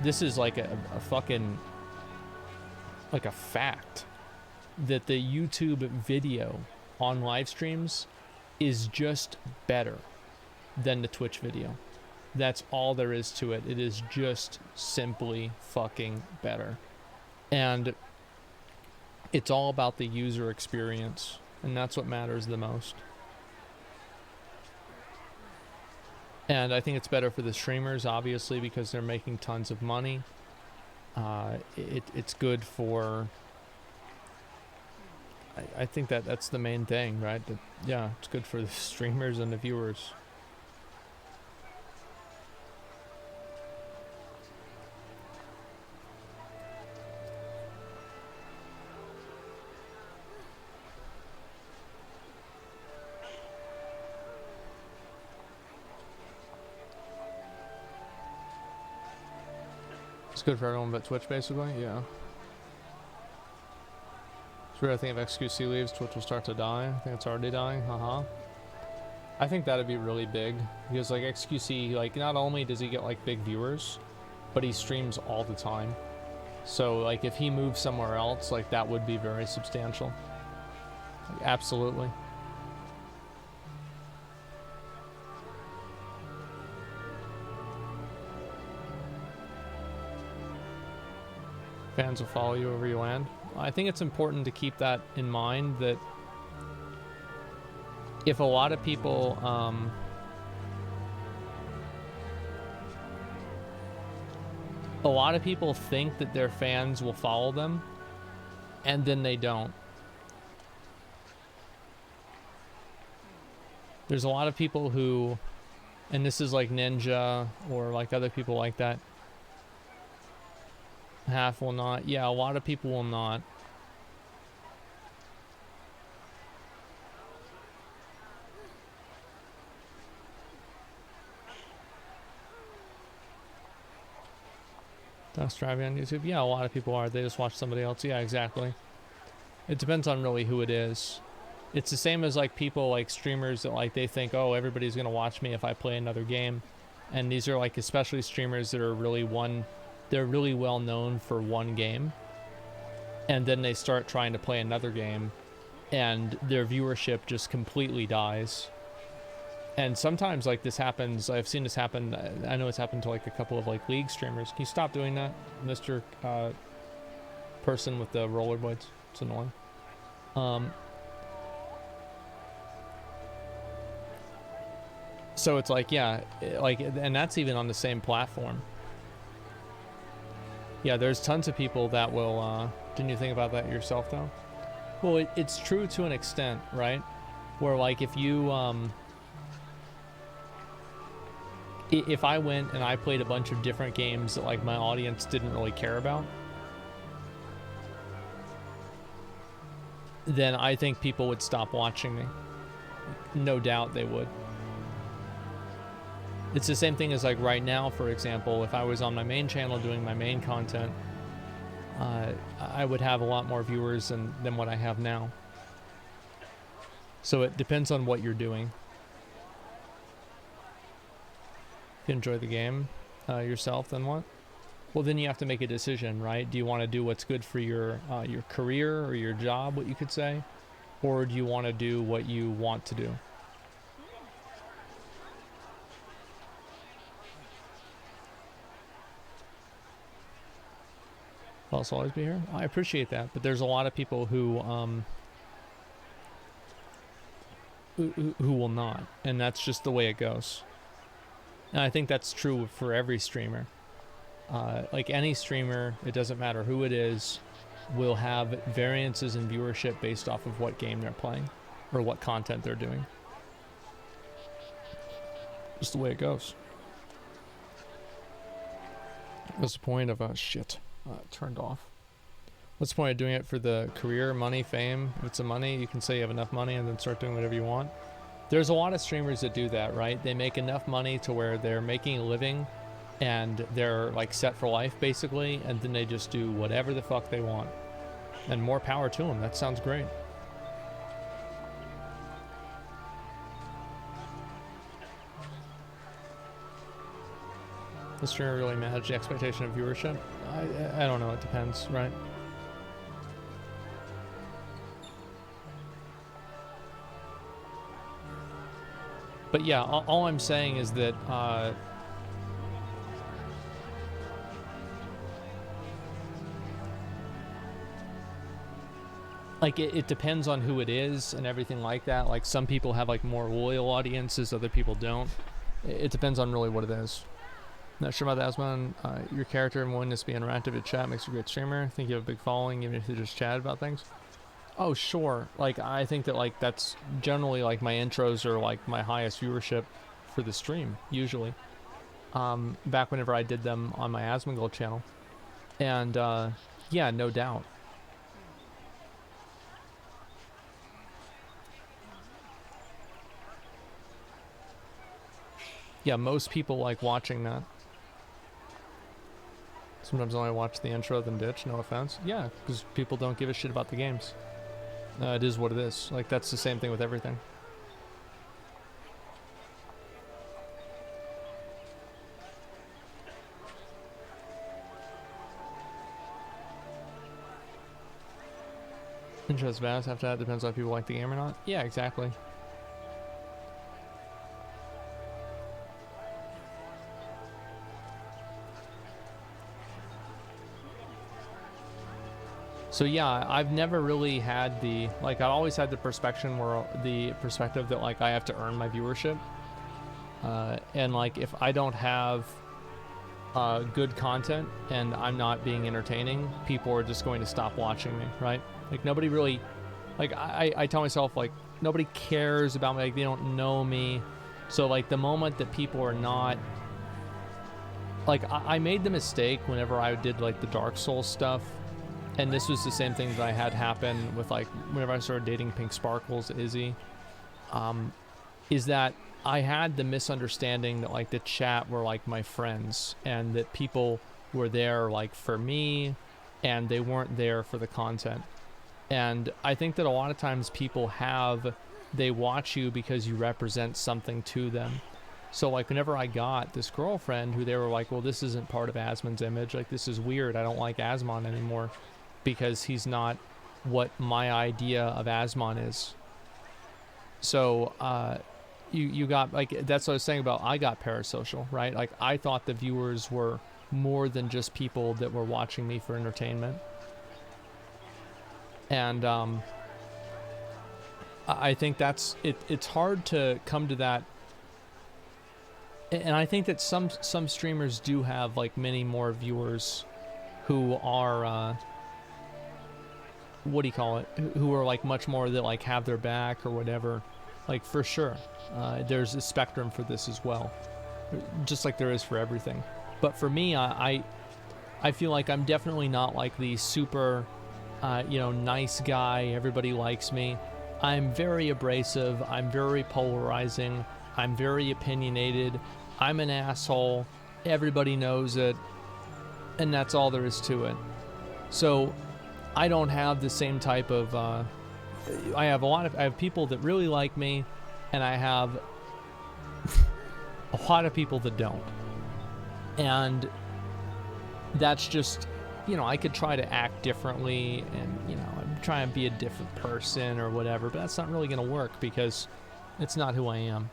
this is like a fucking, like a fact, that the YouTube video on live streams is just better than the Twitch video. That's all there is to it. It is just simply fucking better. And it's all about the user experience, and that's what matters the most. And I think it's better for the streamers, obviously, because they're making tons of money. It's good for... I think that's the main thing, right? Yeah, it's good for the streamers and the viewers. It's good for everyone but Twitch, basically, yeah. I think if XQC leaves, Twitch will start to die. I think it's already dying. I think that'd be really big, because like XQC, like, not only does he get like big viewers, but he streams all the time. So like if he moves somewhere else, like that would be very substantial. Like, absolutely. Fans will follow you wherever you land. I think it's important to keep that in mind, that if a lot of people think that their fans will follow them, and then they don't. There's a lot of people who, and this is like Ninja or like other people like that, half will not. Yeah, a lot of people will not. Dust driving on YouTube? Yeah, a lot of people are. They just watch somebody else. Yeah, exactly. It depends on really who it is. It's the same as like people, like streamers that like they think, oh, everybody's gonna watch me if I play another game. And these are like especially streamers that are really they're really well known for one game, and then they start trying to play another game and their viewership just completely dies. And sometimes like this happens, I've seen this happen, I know it's happened to like a couple of like League streamers. Can you stop doing that, Mr. Person with the rollerblades? It's annoying. So it's like, yeah, like, and that's even on the same platform. Yeah, there's tons of people that will, didn't you think about that yourself though? Well, it's true to an extent, right? Where like if you, if I went and I played a bunch of different games that like my audience didn't really care about, then I think people would stop watching me. No doubt they would. It's the same thing as like right now, for example, if I was on my main channel doing my main content, I would have a lot more viewers than what I have now. So it depends on what you're doing. If you enjoy the game yourself, then what? Well, then you have to make a decision, right? Do you want to do what's good for your career or your job, what you could say? Or do you want to do what you want to do? I'll always be here. I appreciate that, but there's a lot of people who will not, and that's just the way it goes. And I think that's true for every streamer. Like any streamer, it doesn't matter who it is. will have variances in viewership based off of what game they're playing or what content they're doing. Just the way it goes. What's the point of shit? Turned off. What's the point of doing it for the career, money, fame? If it's a money, you can say you have enough money and then start doing whatever you want. There's a lot of streamers that do that, right? They make enough money to where they're making a living and they're like set for life basically, and then they just do whatever the fuck they want. And more power to them. That sounds great. The streamer really manage the expectation of viewership? I don't know, it depends, right? But yeah, all I'm saying is that like it depends on who it is and everything like that. Like some people have like more loyal audiences, other people don't. It depends on really what it is. Not sure about that, Asman. Your character and willingness to be interactive in chat makes you a great streamer. I think you have a big following, even if you just chat about things. Oh, sure. Like, I think that, like, that's generally, like, my intros are, like, my highest viewership for the stream, usually. Back whenever I did them on my Asmongold channel. And, yeah, no doubt. Yeah, most people like watching that. Sometimes I only watch the intro, then ditch, no offense. Yeah, because people don't give a shit about the games. It is what it is. Like, that's the same thing with everything. Interest vast after that depends on if people like the game or not. Yeah, exactly. So yeah, I've never really had the, like, I always had the perspective that, like, I have to earn my viewership. And, like, if I don't have good content and I'm not being entertaining, people are just going to stop watching me, right? Like, nobody really, like, I tell myself, like, nobody cares about me, like, they don't know me. So, like, the moment that people are not, like, I made the mistake whenever I did, like, the Dark Souls stuff. And this was the same thing that I had happen with, like, whenever I started dating Pink Sparkles, Izzy, is that I had the misunderstanding that, like, the chat were, like, my friends and that people were there, like, for me and they weren't there for the content. And I think that a lot of times people they watch you because you represent something to them. So, like, whenever I got this girlfriend who they were like, well, this isn't part of Asmon's image, like, this is weird, I don't like Asmon anymore, because he's not what my idea of Asmon is. So, you got, like, that's what I was saying about I got parasocial, right? Like, I thought the viewers were more than just people that were watching me for entertainment. And, I think that's, it's hard to come to that. And I think that some streamers do have, like, many more viewers who are, what do you call it? Who are, like, much more that, like, have their back or whatever. Like, for sure. There's a spectrum for this as well. Just like there is for everything. But for me, I feel like I'm definitely not, like, the super, nice guy. Everybody likes me. I'm very abrasive. I'm very polarizing. I'm very opinionated. I'm an asshole. Everybody knows it. And that's all there is to it. So I don't have the same type of, I have people that really like me, and I have a lot of people that don't. And that's just, I could try to act differently and, try and be a different person or whatever, but that's not really going to work because it's not who I am.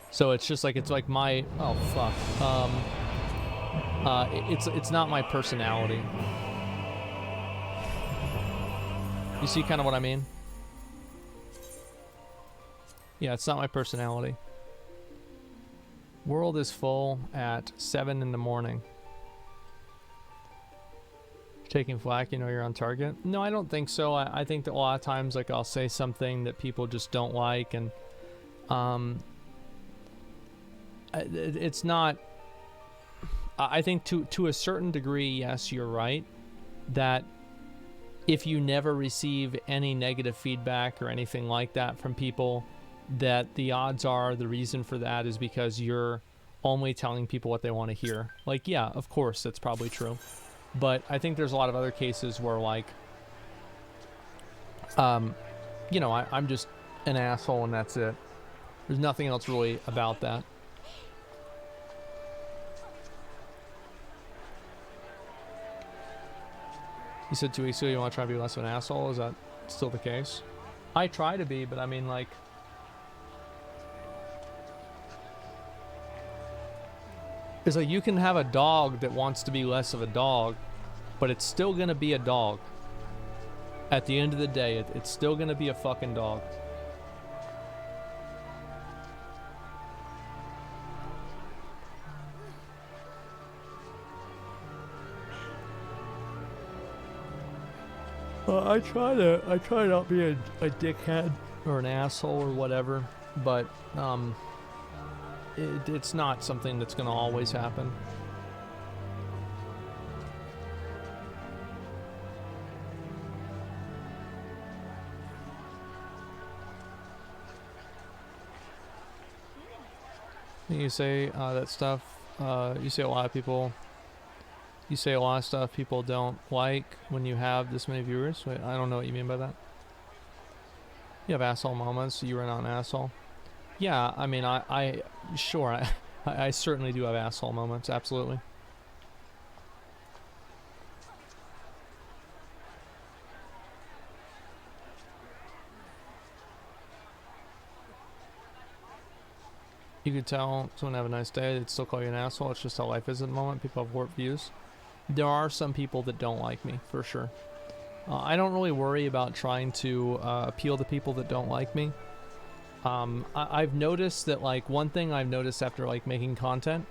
So it's just like, it's like my, oh fuck. It's not my personality. You see kind of what I mean? Yeah, it's not my personality. World is full at 7 in the morning. Taking flack, you know you're on target. No, I don't think so. I think that a lot of times, like, I'll say something that people just don't like, and it's not. I think to a certain degree, yes, you're right, that if you never receive any negative feedback or anything like that from people, that the odds are the reason for that is because you're only telling people what they want to hear. Like, yeah, of course, that's probably true. But I think there's a lot of other cases where, like, you know, I'm just an asshole and that's it. There's nothing else really about that. You said 2 weeks ago you want to try to be less of an asshole. Is that still the case? I try to be, but I mean, like, it's like you can have a dog that wants to be less of a dog, but it's still gonna be a dog. At the end of the day, it's still gonna be a fucking dog. I try not be a dickhead or an asshole or whatever, but it's not something that's gonna always happen. You say that stuff. You say a lot of people. You say a lot of stuff people don't like when you have this many viewers. Wait, I don't know what you mean by that. You have asshole moments. You are not an asshole. Yeah, I mean, sure, I certainly do have asshole moments. Absolutely. You could tell someone have a nice day, they'd still call you an asshole. It's just how life is at the moment. People have warped views. There are some people that don't like me, for sure. I don't really worry about trying to appeal to people that don't like me. I've noticed that, like, one thing I've noticed after, like, making content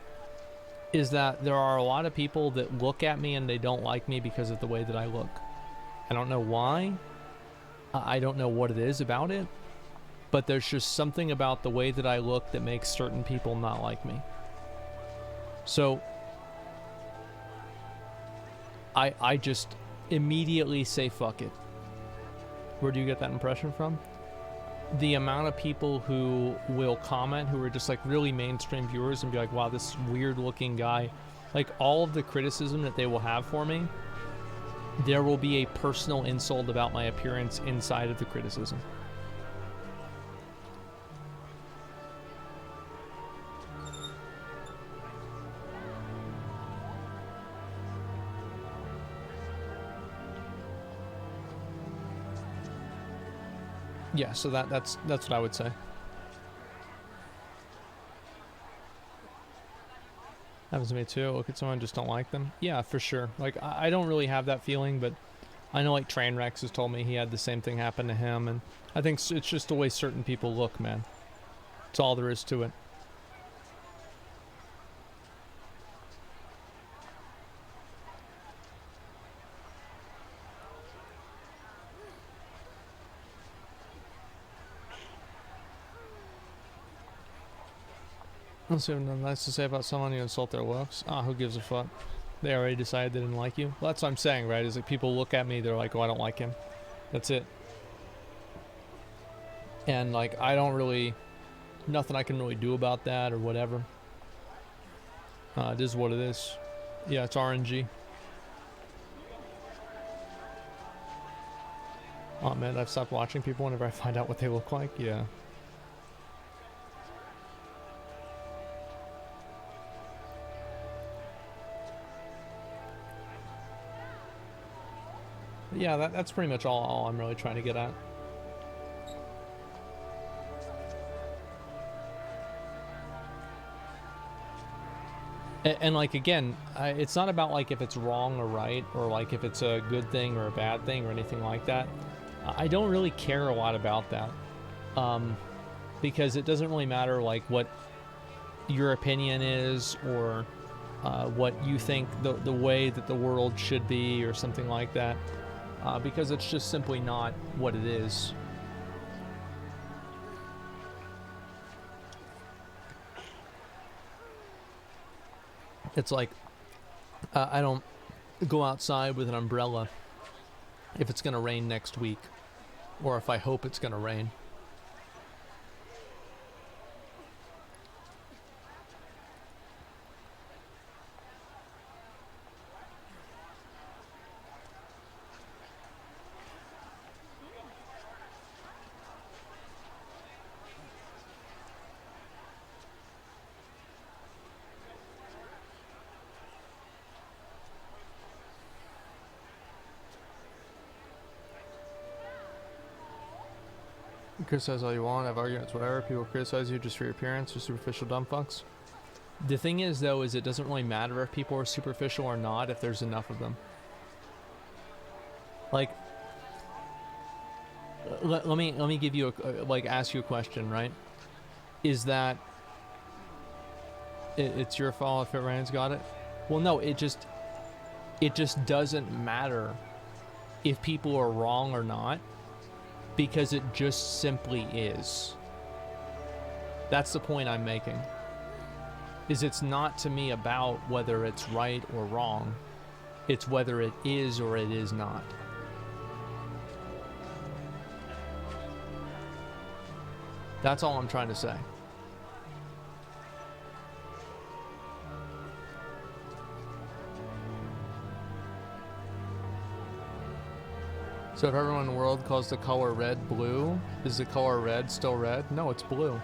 is that there are a lot of people that look at me and they don't like me because of the way that I look. I don't know why. I don't know what it is about it. But there's just something about the way that I look that makes certain people not like me. So I just immediately say fuck it. Where do you get that impression from? The amount of people who will comment, who are just like really mainstream viewers and be like, wow, this weird looking guy, like all of the criticism that they will have for me, there will be a personal insult about my appearance inside of the criticism. Yeah, so that's what I would say. Happens to me too. Look at someone, just don't like them. Yeah, for sure. Like, I don't really have that feeling, but I know, like, Trainwreck has told me he had the same thing happen to him, and I think it's just the way certain people look, man. That's all there is to it. Let's see what nice to say about someone, you insult their looks. Ah, who gives a fuck? They already decided they didn't like you. Well, that's what I'm saying, right? Is like people look at me, they're like, oh, I don't like him. That's it. And like, I don't really, nothing I can really do about that or whatever. It is what it is. Yeah, it's RNG. Oh man, I've stopped watching people whenever I find out what they look like. Yeah. Yeah, that's pretty much all I'm really trying to get at. And like, again, it's not about like if it's wrong or right, or like if it's a good thing or a bad thing or anything like that. I don't really care a lot about that, because it doesn't really matter like what your opinion is, or what you think the way that the world should be or something like that, because it's just simply not what it is. It's like I don't go outside with an umbrella if it's going to rain next week, or if I hope it's going to rain. Criticize all you want, have arguments, whatever. People criticize you just for your appearance, or superficial dumb fucks. The thing is, though, is it doesn't really matter if people are superficial or not if there's enough of them. Like, let me give you a, ask you a question, right? Is that it's your fault if it rains? Got it? Well, no, it just doesn't matter if people are wrong or not, because it just simply is. That's the point I'm making. Is it's not to me about whether it's right or wrong. It's whether it is or it is not. That's all I'm trying to say. So if everyone in the world calls the color red blue, is the color red still red? No, it's blue.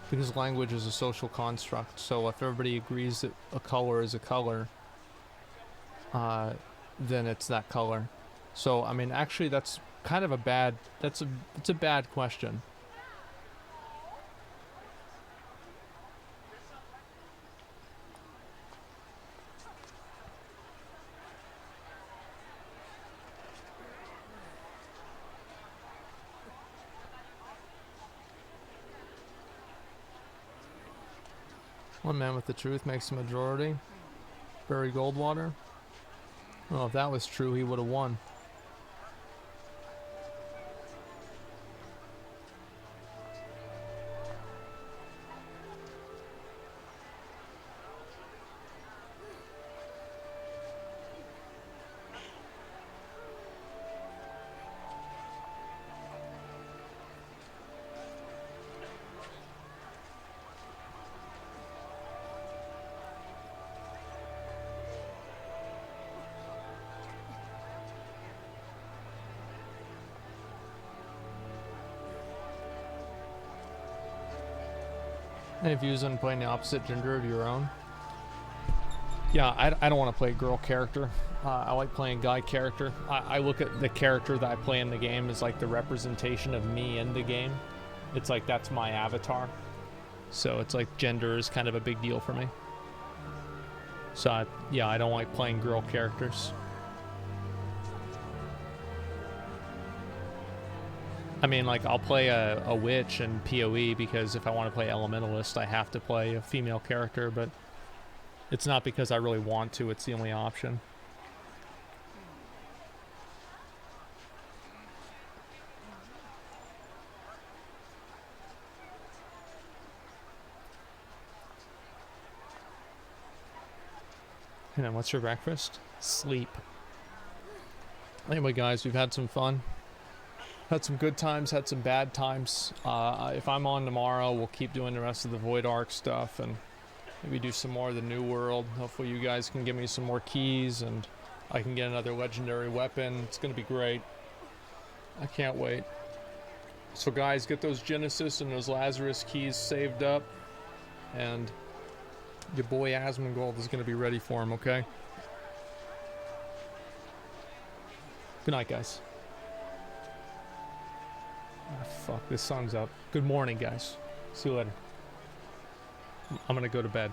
Because language is a social construct. So if everybody agrees that a color is a color, then it's that color. So, I mean, actually that's kind of a bad, it's a bad question. One man with the truth makes the majority. Barry Goldwater. Well, if that was true, he would have won. Any views on playing the opposite gender of your own? Yeah, I don't want to play a girl character. I like playing guy character. I look at the character that I play in the game as like the representation of me in the game. It's like that's my avatar. So it's like gender is kind of a big deal for me. So yeah, I don't like playing girl characters. I mean, like, I'll play a witch in PoE because if I want to play Elementalist, I have to play a female character, but it's not because I really want to, it's the only option. And then what's your breakfast? Sleep. Anyway, guys, we've had some fun. Had some good times, had some bad times. If I'm on tomorrow, we'll keep doing the rest of the Void Ark stuff and maybe do some more of the New World. Hopefully you guys can give me some more keys and I can get another legendary weapon. It's going to be great. I can't wait. So guys, get those Genesis and those Lazarus keys saved up. And your boy Asmongold is going to be ready for him, okay? Good night, guys. Ah, fuck, this sun's up. Good morning, guys. See you later. I'm gonna go to bed.